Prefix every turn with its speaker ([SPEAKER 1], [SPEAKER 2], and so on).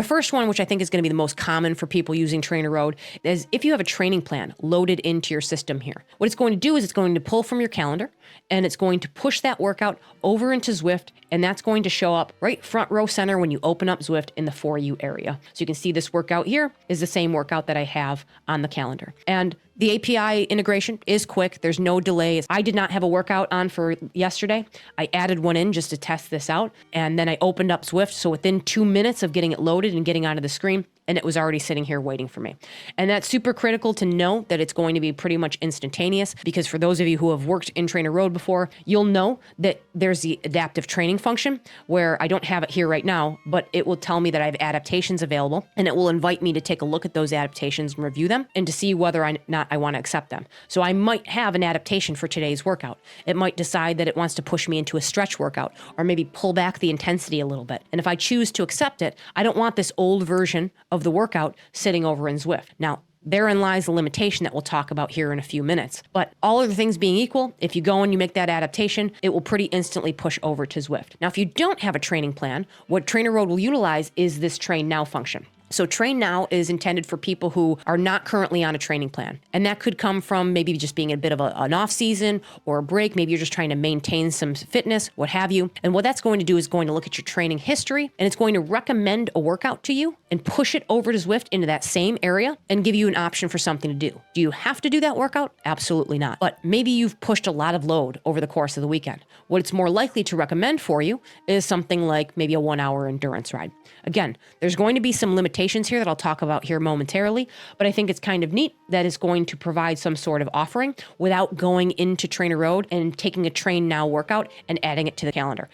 [SPEAKER 1] The first one, which I think is going to be the most common for people using TrainerRoad, is if you have a training plan loaded into your system here. What it's going to do is it's going to pull from your calendar and it's going to push that workout over into Zwift, and that's going to show up right front row center when you open up Zwift in the For You area. So you can see this workout here is the same workout that I have on the calendar. And the API integration is quick. There's no delays. I did not have a workout on for yesterday. I added one in just to test this out. And then I opened up Zwift. So within 2 minutes of getting it loaded and getting onto the screen, and it was already sitting here waiting for me. And that's super critical to know that it's going to be pretty much instantaneous, because for those of you who have worked in TrainerRoad before, you'll know that there's the adaptive training function where I don't have it here right now, but it will tell me that I have adaptations available, and it will invite me to take a look at those adaptations and review them and to see whether or not I want to accept them. So I might have an adaptation for today's workout. It might decide that it wants to push me into a stretch workout or maybe pull back the intensity a little bit. And if I choose to accept it, I don't want this old version of the workout sitting over in Zwift. Now, therein lies the limitation that we'll talk about here in a few minutes. But all other things being equal, if you go and you make that adaptation, it will pretty instantly push over to Zwift. Now, if you don't have a training plan, what TrainerRoad will utilize is this Train Now function. So Train Now is intended for people who are not currently on a training plan. And that could come from maybe just being a bit of an off season or a break. Maybe you're just trying to maintain some fitness, what have you. And what that's going to do is going to look at your training history, and it's going to recommend a workout to you and push it over to Zwift into that same area and give you an option for something to do. Do you have to do that workout? Absolutely not. But maybe you've pushed a lot of load over the course of the weekend. What it's more likely to recommend for you is something like maybe a 1 hour endurance ride. Again, there's going to be some limitations here that I'll talk about here momentarily, but I think it's kind of neat that it's going to provide some sort of offering without going into TrainerRoad and taking a Train Now workout and adding it to the calendar.